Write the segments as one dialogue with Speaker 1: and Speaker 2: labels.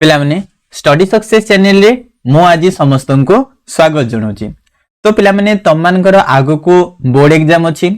Speaker 1: पिला माने study success channel रे मो आज समस्त को स्वागत जनाऊँ। तो पिला माने तम मानकर आगु को बोर्ड एग्जाम अच्छी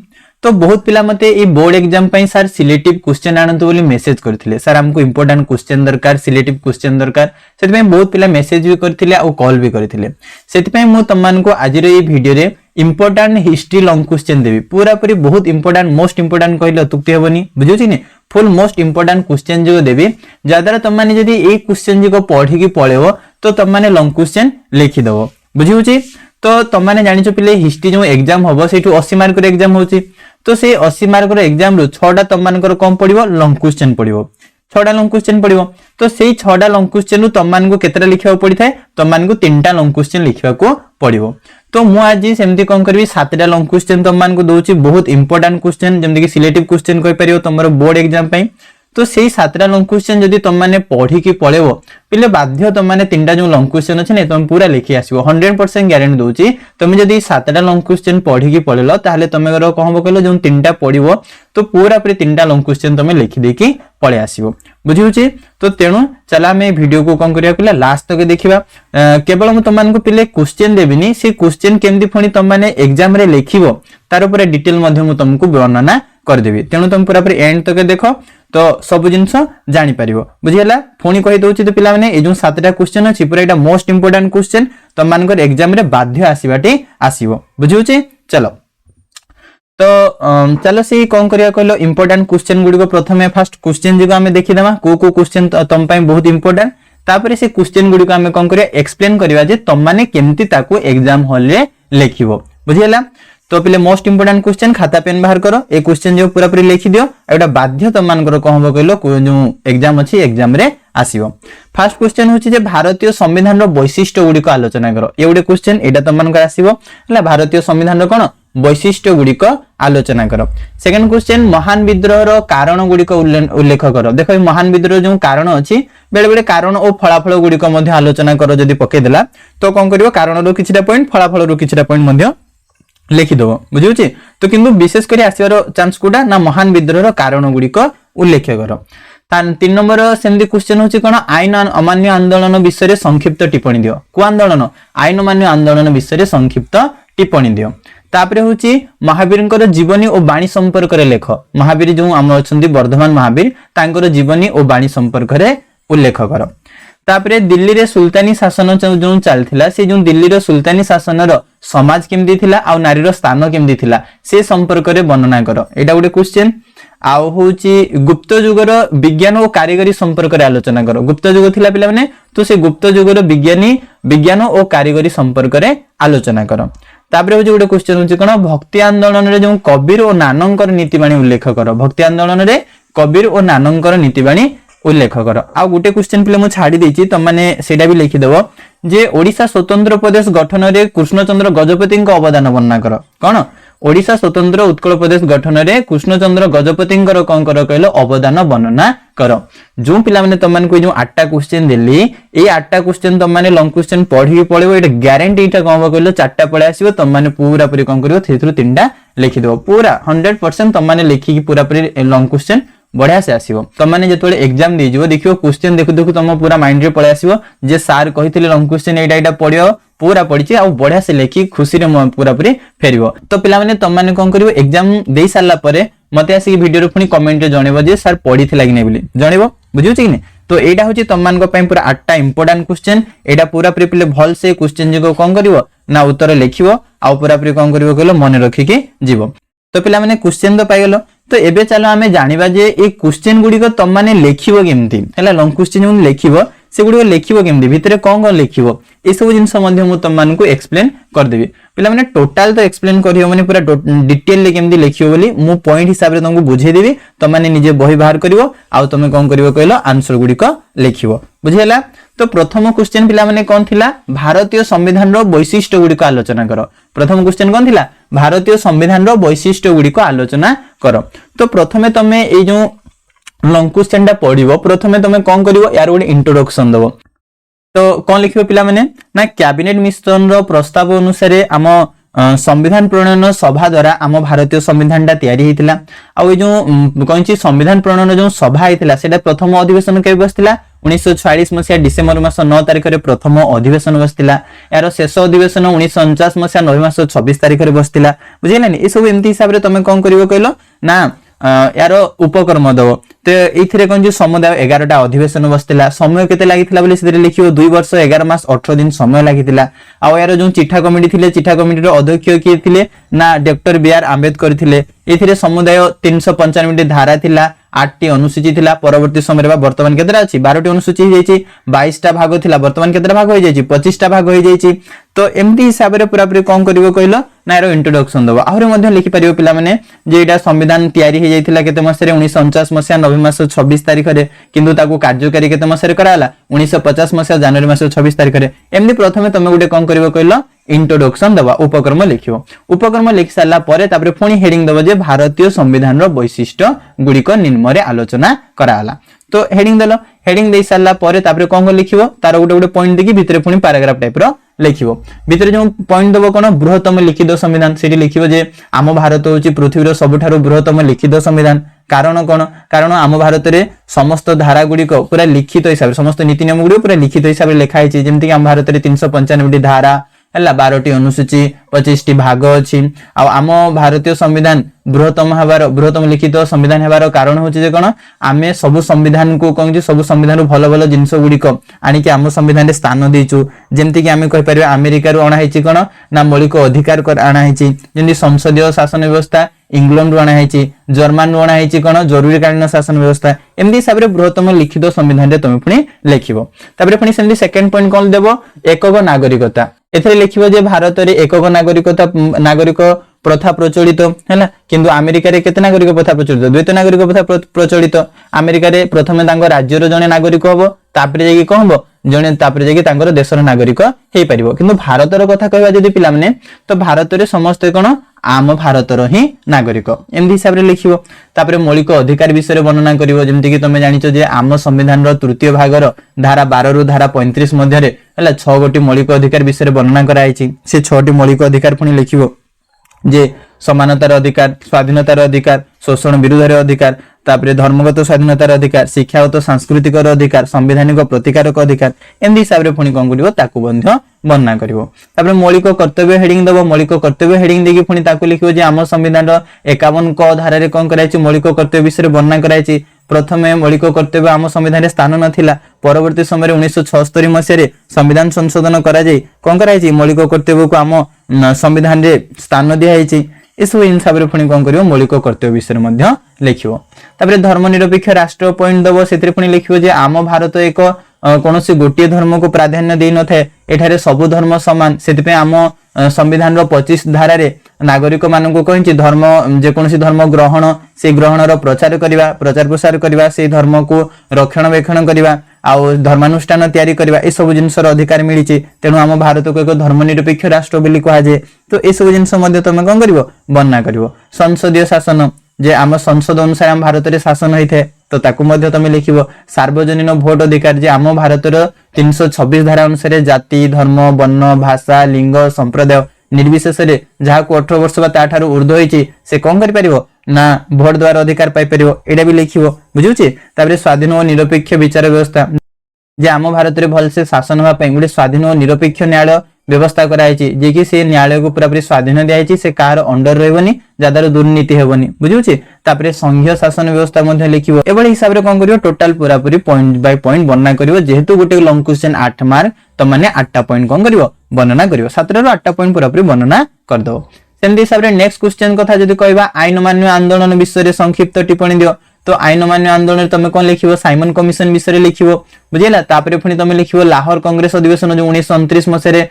Speaker 1: तो बहुत पिला मते ए बोर्ड एग्जाम पई सर सिलेक्टिव क्वेश्चन आनंतु बोली मेसेज करथिले सर हमको इंपोर्टेंट क्वेश्चन दरकार सिलेक्टिव क्वेश्चन दरकार सेति पई बहुत पिला मेसेज भी करथिले आ कॉल भी करथिले सेति पई मु तम मान को आज रे वीडियो रे इंपोर्टेंट हिस्ट्री लॉन्ग क्वेश्चन देबी पूरा पूरी बहुत इंपोर्टेंट मोस्ट इंपोर्टेंट कहले अतुक्ति हेबनी बुझुछि ने फुल मोस्ट इंपोर्टेंट क्वेश्चन जो देबी जादार तम माने जदी ए क्वेश्चन जो पढ़ी की पळेबो तो तम माने लॉन्ग क्वेश्चन लिखि दबो बुझिउछि। तो तम माने जानिछो पिले हिस्ट्री जो एग्जाम हबो सेठु 80 मार्क रे एग्जाम होछि तो से 80 मार्क रो एग्जाम रो 6टा तम मानकर कम पड़िबो लॉन्ग क्वेश्चन पड़िबो 6टा लॉन्ग क्वेश्चन पड़िबो तो सेही 6टा लॉन्ग क्वेश्चन नु तम मान को केतरा लिखिबा पड़ी थाए तम मान को 3टा लॉन्ग क्वेश्चन लिखिबा को पड़िबो। तो मु आज सेमती कोन करबी 7टा लॉन्ग क्वेश्चन तम मान को दोछि बहुत इंपोर्टेंट क्वेश्चन जेमति कि सिलेक्टिव क्वेश्चन कहि परियो तमरो बोर्ड एग्जाम पई तो सेही 7टा लॉन्ग क्वेश्चन जदी तम माने पढ़ी की पळेबो पिले बाध्य तम माने 3टा जो लॉन्ग क्वेश्चन अछि ने तम पूरा लिखि आसीबो 100% ग्यारंटी दोछि तमे जदी 7टा लॉन्ग क्वेश्चन पढ़ी की पळेलो ताहले तमेरो कहबो कहलो जो 3टा पढिबो तो पूरा पूरी 3टा लॉन्ग क्वेश्चन तमे लिखि देकी पळे आसीबो बुझिउछि। तो तेणु चला मैं वीडियो को कौन करिया पिला लास्ट तक देखिबा केवल मु तमान को पिले क्वेश्चन देबिनी से क्वेश्चन केमदी फणी तम माने एग्जाम रे लिखिबो तार ऊपर डिटेल मध्ये मु तुमको वर्णना कर देबी तेणु तुम पूरा पूरी एंड तक देखो तो सब जिंस जानि परिबो बुझियला। फोनी कहि दोछि तो पिला माने ए जो 7टा क्वेश्चन अछि पूरा एटा मोस्ट इंपोर्टेंट क्वेश्चन तम मानकर एग्जाम रे बाध्य आसीबाटी आसीबो बुझिउछि। चलो तो चलो से कौन करिया कहलो इंपोर्टेंट क्वेश्चन गुडी को प्रथमे फर्स्ट क्वेश्चन जिको हमें देखि देमा को क्वेश्चन तम पई बहुत इंपोर्टेंट तापरे से क्वेश्चन गुडी को हमें कौन करिया एक्सप्लेन करिवा जे तम माने केमती ताको एग्जाम हॉल रे लिखिबो बुझियला। तो पहले मोस्ट इंपोर्टेंट क्वेश्चन खाता पेन बाहर करो ए क्वेश्चन जो पूरा पूरी लिखि दियो एटा बाध्य तम मानकर कहबो कहलो जो एग्जाम अछि एग्जाम रे आसीबो। फर्स्ट क्वेश्चन होछि जे भारतीय संविधान रो वैशिष्ट्य गुडी को आलोचना करो ए गुडी क्वेश्चन एटा तम मानकर आसीबो हला भारतीय संविधान रो कोन वैशिष्ट्य गुडी को आलोचना करो। सेकंड क्वेश्चन महान विद्रोह रो कारण गुडी को उल्लेख करो देखो महान विद्रोह जो कारण अछि बेले बेले कारण ओ फलाफल गुडी को मध्ये आलोचना करो जदी पके देला तो कोन करियो कारण रो किछटा पॉइंट फलाफल रो किछटा पॉइंट मध्ये लिखि दो बुझिउछि। तो किंतु विशेष करी आसीबार चांस कोडा ना महान विद्रोह रो कारण गुडी को उल्लेख करो। 3 नंबर सेमदी क्वेश्चन होछि कोन आईन अमान्य आंदोलन विषय रे संक्षिप्त टिप्पणी दियो को आंदोलन आईन अमान्य आंदोलन विषय रे संक्षिप्त टिप्पणी दियो। तापरे होछि महावीरंकर जीवनी और बाणी संपर्क रे लेख महावीर जो हम अछंती वर्धमान महावीर तांकर जीवनी और बाणी संपर्क रे उल्लेख करो। तापरे दिल्ली रे सुल्तानी शासन जो चलथिला से जो दिल्ली रो सुल्तानी शासन रो समाज केमदी थिला आ नारी रो स्थान केमदी थिला से संपर्क रे वर्णना करो एटा गुटे क्वेश्चन। आउ होछि गुप्त युग रो विज्ञान और कारीगरी संपर्क रे आलोचना करो गुप्त युग थिला पिला माने तो से गुप्त युग रो विज्ञान और कारीगरी संपर्क रे आलोचना करो। तापरे होछि गुटे क्वेश्चन होछि कोन भक्ति आंदोलन रे जो कबीर और नानकर नीतिबाणी उल्लेख करो भक्ति आंदोलन रे कबीर और नानकर नीतिबाणी उल्लेख करो। आ गुटे क्वेश्चन पिले मु छाडी देछि त माने सेटा भी लिखि देबो जे ओडिसा स्वतंत्र प्रदेश गठन रे कृष्णचंद्र गजपति को अवदान वर्णना करो कोन ओडिसा स्वतंत्र उत्कल प्रदेश गठन रे कृष्णचंद्र गजपति कोन करो कहलो अवदान वर्णना करो। जो पिला माने तम माने को जो 8टा क्वेश्चन देली ए 8टा क्वेश्चन तम माने लॉन्ग क्वेश्चन पढी पळेबो एटा ग्यारंटी एटा कहबो कहलो 4टा पळे आसीबो तम माने पूरा पूरी कोन करियो थेथरु 3टा लिखि देबो पूरा 100% तम माने लिखि की पूरा पूरी लॉन्ग क्वेश्चन बढ़िया से आसीबो तम माने जेतोले एग्जाम दे जिवो देखियो क्वेश्चन देखु देखु तम पूरा माइंड रे पळे आसीबो जे सर कहिथिले लॉन्ग क्वेश्चन एटा पढियो पूरा पढिछि आ बढ़िया से लेखि खुशी रे पूरा पूरी फेरिबो। तो पिला माने तम माने कोन करिवो एग्जाम देई सारला परे मते आसी वीडियो रे पुनी कमेंट रे जणेबो जे सर पढिथिला कि नै बोली जणेबो बुझिउछि कि नै। तो एटा होछि तम मान को पई पूरा 8टा इंपोर्टेंट क्वेश्चन एटा पूरा पूरी पिले भल से क्वेश्चन जको कोन करिवो ना उत्तर लिखिवो आ पूरा पूरी कोन करिवो कहलो मने रखि के जीवो। तो पिला माने क्वेश्चन तो पाइगलो तो एबे चलो आमे जानिबा जे ए क्वेश्चन गुडी को तम माने लेखिबो केमती हला लॉन्ग क्वेश्चन जो लेखिबो से गुडी को लेखिबो केमती भितरे कोन लेखिबो ए सब जिंस मध्ये मु तम मान को एक्सप्लेन कर देबी पिला माने टोटल तो एक्सप्लेन करियो माने पूरा डिटेल ले केमती लेखियो बोली मु पॉइंट हिसाब रे तुमको बुझे देबी तम माने निजे बही बाहर करिवो आ तमे कोन करिवो कहलो आंसर गुडी को लेखिबो बुझियला। तो प्रथम क्वेश्चन पिला माने कोन थिला भारतीय संविधान रो वैशिष्ट्य गुडी को आलोचना करो प्रथम क्वेश्चन कोन थिला भारतीय संविधान रो वैशिष्ट्य गुडी को आलोचना करो। तो प्रथमे तमे ए जो लॉन्ग क्वेश्चन टा पढिबो प्रथमे तमे कोन करिवो यार गुडी इंट्रोडक्शन दबो तो कोन लिखिबो पिला माने ना कैबिनेट मिशन रो प्रस्ताव अनुसार आम संविधान प्रणयन सभा द्वारा आम भारतीय संविधान तैयारी होता आउ जो कहीं संविधान प्रणयन जो सभा होता से प्रथम अधिवेशन के बसला 1946 मसीहा डिसेम्बर मास 9 तारिख में प्रथम अधिवेशन बसला यार शेष अधिवेशन 1949 मसीहा नवेम्बर मास 26 तारिख में बसला बुझेलानी ये सब एमती हिसाब से तुम कौन कर कहल ना यार उपक्रम दब तो ये कौन समुदाय 11टा अधिवेशन बसला समय केते लागिथिला बोले से लिखियो 2 वर्ष 11 मास 18 दिन समय लागिथिला आ यार जो चिठा कमिटी थिले चिठा कमिटी रो अध्यक्ष किए थिले ना डॉक्टर बी आर आंबेडकर थिले एथिरे समुदाय 395 धारा थिला 8टी अनुसूची थिला परवर्ती समय वर्तमान केतरा अछि 12टी अनुसूची हो जाइछि 22टा भाग थिला वर्तमान केतरा भाग हो जाइछि 25टा भाग हो जाइछि तो एमती हिसाब रे पूरा पूरी कोन करिवो कहलो ना एरो इंट्रोडक्शन दबो आहुरे मध्ये लिखि परियो पिला माने जे एटा संविधान तयारी हो जाइथिला केते मासरे 1949 मसिया नवेम्बर मास 26 तारिख रे किंतु ताकू कार्यकारी केते मासरे कराला 1950 मसिया जनवरी मास 26 तारिख रे एमनी प्रथमे तमे गुटे कोन करिवो कहलो इंट्रोडक्शन दबा उपक्रम लिखियो उपक्रम लिखि साला परे तापरे पुणी हेडिंग दबो जे भारतीय संविधान रो वैशिष्ट्य गुडी को निम्न रे आलोचना कराला तो हेडिंग देलो हेडिंग दे साला परे तापरे कोन लिखिबो तार गुटे गुटे पॉइंट देखि भितरे पुणी पैराग्राफ टाइप रो लिखिबो भितरे जो पॉइंट दबो कोन बृहत्तम लिखित संविधान सेठी लिखिबो जे आम भारत होची पृथ्वी रो सबठारो बृहत्तम लिखित संविधान कारण कोन कारण आम भारत रे समस्त धारा गुडी को पूरा लिखित हिसाब समस्त नीति नियम गुडी पूरा लिखित हिसाब लिखा है जेमति कि आम भारत रे 395 धारा हला 12टी अनुसूची 25टी भाग अछि आम भारतीय संविधान बृहत्तम लिखित संविधान हेबार कारण होछि जे कोन आमे सब संविधान को कहू सब संविधान भलो भलो जिंस गुडी को आनी कि आम संविधान रे स्थान देइछु जेमति कि आमे कहि परिबा अमेरिका रो आना हेछि कोन ना मौलिक अधिकार कर आना हेछि जेमति संसदीय शासन व्यवस्था इंग्लैंड रो आना हेछि जर्मन रो आना हेछि कोन जरूरीकालीन शासन व्यवस्था एमदी हिसाब रे बृहत्तम लिखित संविधान रे तुम पुनी लिखिबो तापरे पुनी सेमदी सेकंड पॉइंट कोन देबो एकक नागरिकता एथरे लिखिबो जे भारत रे एकक नागरिक प्रथा प्रचलित हैला किंतु अमेरिका रे केते नागरिक प्रथा प्रचलित द्वैत नागरिक प्रथा प्रचलित अमेरिका रे प्रथमे तांको राज्य रो जने नागरिक होबो तापरे जेकी कहबो जने तापरे जेकी तांकर देशर नागरिक हेई परिबो किंतु भारत रो कथा कहबा जदी पिला माने तो भारत रे समस्त कोन आम भारत रो ही नागरिक एमदी हिसाब रे लिखिबो तापरे मौलिक अधिकार विषय वर्णना करिवो जेमति कि तमे जानिचो जे आम संविधान रो तृतीय भाग रो धारा 12 रु धारा 35 मध्ये रे हला 6 गोटी मौलिक अधिकार विषय वर्णना कराइछि से 6टी मौलिक अधिकार पुनी लिखिबो जे समानतार अधिकार स्वाधीनतार अधिकार शोषण विरुद्ध अधिकार तापरे धर्मगत स्वाधीनतार अधिकार शिक्षागत सांस्कृतिक अधिकार संवैधानिक प्रतिकारक अधिकार एमदी हिसाब रे पुनी कोन करिवो ताकू बंध्य वर्णना करिवो तापरे मौलिक कर्तव्य हेडिंग दबो मौलिक कर्तव्य हेडिंग देकी पुनी ताकू लिखिवो जे आम संविधान रो 51 क धारा रे कोन कराइछि मौलिक कर्तव्य विषय वर्णना कराइछि प्रथमे मौलिक कर्तव्य आम संविधान रे स्थान नथिला परवर्ती समय 1976 मसिया रे संविधान संशोधन करा जाई कोन कराइछि मौलिक कर्तव्य को आम संविधान रे स्थान दिया आइछि इसो हिसाब रे पुनी कोन करिवो मौलिक कर्तव्य विषय मध्ये लिखिवो तापरे धर्मनिरपेक्ष राष्ट्र पॉइंट दबो सेतरे पुनी लिखिवो जे आम भारत एक कोनोसी गोटिए धर्म को प्राधान्य देइ न थाए एठारे सब धर्म समान सेति पे आम संविधान रो 25 धारा रे नागरिक मानन को कहिछि धर्म जे कोनोसी धर्म ग्रहण से ग्रहण रो प्रचार प्रसार करबा से धर्म को रक्षणाबेक्षण करबा आउ धर्मानुष्ठान तयारी करबा ए सब जिंसर अधिकार मिलिछि तेनु आम भारत को एक धर्मनिरपेक्ष राष्ट्र बोली कहा जे तो ए सब जिंस मध्ये तमे कोन करबो वर्णना करबो संसदीय शासन जे आम संसद अनुसार आम भारत रे शासन होइथे तो ताकू मध्ये तमे लिखिबो सार्वजनिक भोट अधिकार जे आम भारत रो 326 धारा अनुसार जाति धर्म वर्ण भाषा लिंग संप्रदाय निर्विशेष रे जहा को 18 वर्ष बा ताठारो ऊर्ध्व होइछि से कोन करि परिबो ना भोट द्वारा अधिकार पाई परिबो एडा भी लिखिबो बुझुछि ताबरे स्वाधीन और निरपेक्ष विचार व्यवस्था जे आम भारत रे भल से शासन होबा पई गुडी स्वाधीन और निरपेक्ष न्यायालय व्यवस्था कराइछि जे कि से न्यायालय को पूरा पूरी स्वाधीन दियाइछि से कार अंडर रहबनी जादार दुर्नीति हेबनी बुझुछि तापरे संघीय शासन व्यवस्था मध्ये लिखिबो एबळी हिसाब रे कोन करियो टोटल पूरा पूरी पॉइंट बाय पॉइंट वर्णना करियो जेहेतु गुटे लॉन्ग क्वेश्चन 8 मार्क तो माने 8टा पॉइंट कोन करियो वर्णना करियो 7 रो 8टा पॉइंट पूरा पूरी वर्णना कर दो सेमदी हिसाब रे नेक्स्ट क्वेश्चन कथा जदी कहबा आईन मान्य आंदोलन विषय रे संक्षिप्त टिप्पणी दियो तो आईन मान्य आंदोलन तमे कोन लिखिबो साइमन कमिशन विषय रे लिखिबो बुझिला तापरे फुनी तमे लिखिबो लाहौर कांग्रेस अधिवेशन जो 1929 मसे रे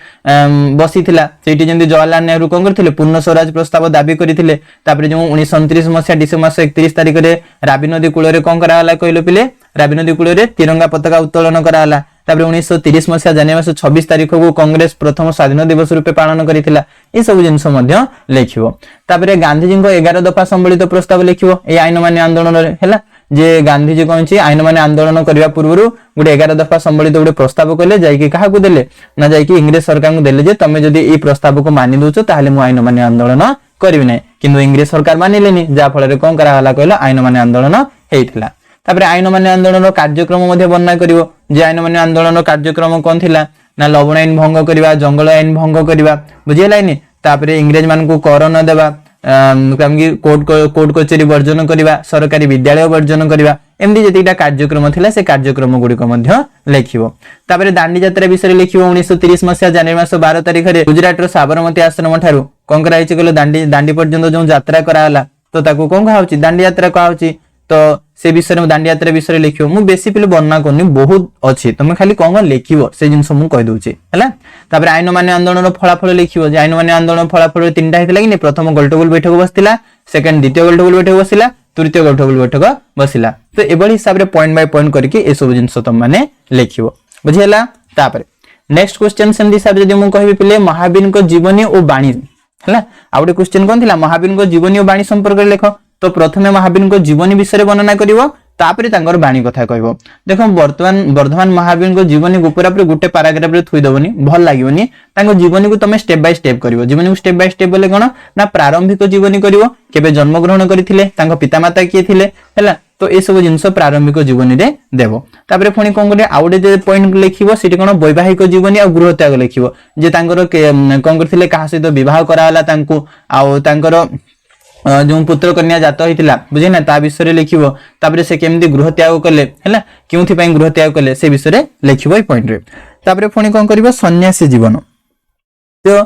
Speaker 1: बसिथिला सेठी जेंदी जवाहरलाल नेहरू कोन करथिले पूर्ण स्वराज प्रस्ताव दाबी करिथिले तापरे जो 1929 मसे डिसेंबर 31 तारिख रे राबी नदी कूल रे कोन कराला कहिलो पिले राबी नदी कूल रे तिरंगा पताका उत्तोलन कराला तापरे 1930 मसिया जनवरी 26 तारिख को कांग्रेस प्रथम स्वाधीन दिवस रूपे पालन करिथिला ए सब जिंस मध्ये लिखिबो तापरे गांधी जी को 11 दफा संबलित प्रस्ताव लिखिबो ए आईन मान्य आंदोलन रे हैला जे गांधीजी कौन आईन मान आंदोलन करने पूर्व गोटे 11 दफा संबलित गोटे प्रस्ताव कले जाइए क्या देले ना जाइए इंग्रेज सरकार को देले तुम जब ये प्रस्ताव को मानि दौच ताहले मु आईन मान आंदोलन करी ना किंतु इंग्रेज सरकार मानिलेनी जहाँफल कौन कराला कहला आईन मान आंदोलन होता। आईन मान आंदोलन कार्यक्रम वर्णना कर आईन मान आंदोलन कार्यक्रम कौन थी ना लवण आईन भंग करवा जंगल आईन भंग करवा बुझेलानी इंग्रेज मान को कर न देवा कोर्ट कचेरी वर्जन करवा सरकारी विद्यालय वर्जन करवा एमती जितना कार्यक्रम थिला से कार्यक्रम गुड़िक लिखिबो। दांडी यात्रा विषय लिखिबो 1930 मसीहा जनवरी मास 12 तारिख में गुजरात साबरमती आश्रम ठारू कौन कहले दांडी पर्यंत जो यात्रा कराला तो ताकू कौन कहा दांडी यात्रा कहा तो से विषय में दांडी यात्रा विषय लिखिबो मु बेसी पिले वर्णना करनी बहुत अच्छी तुम खाली कौन लिखिबो से जिनस मु कहि दोछि हैला। तापर आईन मान्य आंदोलन फलाफल लिखिबो जे आईन मान्य आंदोलन फलाफल तीनटा हेतला कि प्रथम गोलटेबल बैठक बसतिला सेकंड द्वितीय गोलटेबल बैठक बसिला तृतीय गोलटेबल बैठक बसिला तो एबळी हिसाब रे पॉइंट बाय पॉइंट करके ए सब जिनस तुम माने लिखिबो बुझियला। तापर नेक्स्ट क्वेश्चन सेम हिसाब जदी मु कहबी पिले महावीर को जीवनी और वाणी हैला आ गोटे क्वेश्चन कोन थिला महावीर को जीवनी और वाणी संपर्क रे लेखो तो प्रथमे महावीर को जीवनी विषय वर्णना करिवो तापरे तांगर बाणी कथा कहबो। देखो वर्धमान महावीर को जीवनी को पूरा गोटे पैराग्राफ रे थुई दबनी भल लागिवनी तांको जीवनी को तमे स्टेप बाय स्टेप करिवो जीवनी को स्टेप बाय स्टेप बोले कोन ना प्रारंभिक जीवनी करिवो केबे जन्म ग्रहण करिथिले तांको पितामाता किए थिले हैला तो ए सब जिंस प्रारंभिक जीवनी रे देबो। तापरे पुणी कोन करे आउडे जे पॉइंट लिखिबो सिटी कोन वैवाहिक जीवनी आ गृह त्याग लिखिबो जे तांकर कोन करथिले काहा सहित विवाह कराला तांको आ तांकर जो पुत्र कन्या जात होता बुझे ना ता विषय लिखिबो तापरे से केमदी गृह त्याग कले हैला क्योंथि पई गृह त्याग कले से विषय लिखिबो ए पॉइंट रे। तापरे पुणी कोन करबो सन्यासी जीवन तो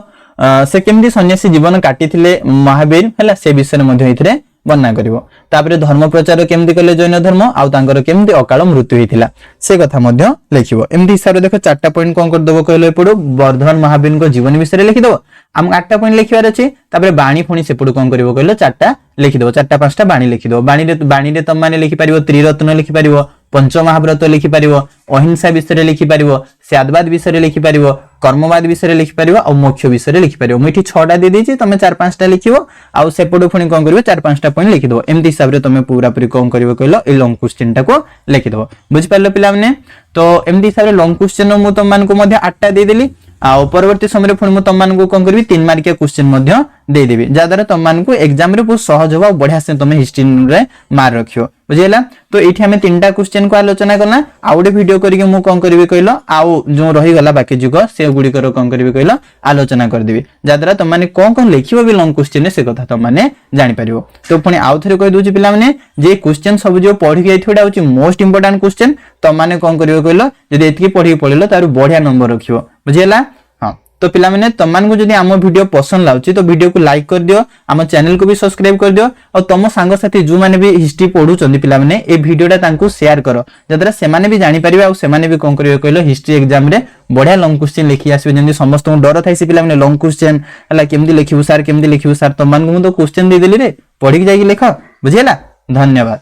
Speaker 1: से केमदी सन्यासी जीवन काटिथिले महावीर हैला से विषय मध्ये इथरे वर्णना करिवो। तापरे धर्म प्रचार केमदी कले जैन धर्म आ तांकर केमदी अकाल मृत्यु होइथिला से कथा मध्ये लिखिबो। एमदी हिसाब रे देखो चारटा पॉइंट कोन कर देबो कहले पडो वर्धमान महावीर को जीवन विषय लिखि देबो हम 8टा पॉइंट लिखिबार अछि तापरे बाणी पुणी सेपडु कोन करिवो कहले 4टा लिखि देबो 4टा 5टा बाणी लिखि देबो बाणी रे तम माने लिखि परिवो त्रिरत्न लिखि परिवो पंचमहाव्रत लिखि परिवो अहिंसा विषय लिखि परिवो स्यादवाद विषय लिखि परिवो कर्मवाद विषय लिखि परिवो और मोक्ष विषय लिखि परिवो मुठी 6टा दे देछि तमे 4-5टा लिखिवो आ सेपडु पुणी कोन करिवो 4-5टा पॉइंट लिखि देबो एमती हिसाब रे तमे पूरा पूरी कोन करिवो कहलो ए लॉन्ग क्वेश्चन टा को लिखि देबो बुझि पारलो पिला माने। तो एमती हिसाब रे लॉन्ग क्वेश्चन मु तम मान को मध्ये 8टा दे देली आ परवर्ती समय पुणी मु तम मान को कोन करबी 3 मार्किया क्वेश्चन मध्ये दे देबी जा द्वारा तम मान को एग्जाम रे बहुत सहज होबा बढ़िया से तमे हिस्ट्री रे मार रखियो बुझियला। तो एठी हमें 3टा क्वेश्चन को आलोचना करना आउडे वीडियो करके मु कोन करबी कहलो आउ जो रही गला बाकी जुग से गुडी कर कोन करबी कहलो आलोचना कर देबी जा द्वारा तम माने कोन लिखिबो भी लॉन्ग क्वेश्चन से कथा तम माने जानि परिबो। तो पुणी आउ थरे कहि दोछि पिला माने जे क्वेश्चन सब जो पढि गई थोडा होछि मोस्ट इंपोर्टेंट क्वेश्चन तम माने कोन करबो कहलो जदि एतकी पढि पढिलो तार बढ़िया नंबर रखिबो बुझियला। तो पिला माने तमान को जदि आम वीडियो पसंद लाउची तो वीडियो को लाइक कर दियो आम चैनल को भी सब्सक्राइब कर दियो और तम सांग साथी जो माने भी हिस्ट्री पढुचंदी पिला माने ए वीडियोटा तांको शेयर करो जदरा से माने भी जानि परिबे आ से माने भी कोन करियो कहलो हिस्ट्री एग्जाम रे बढ़िया लॉन्ग क्वेश्चन लिखि आसीबे जेंदी समस्त को डर थाइ से पिला माने लॉन्ग क्वेश्चन हला केमदी लिखिबो सर तमान को तो क्वेश्चन दे देली रे पढि जाई लिखो बुझियला। धन्यवाद।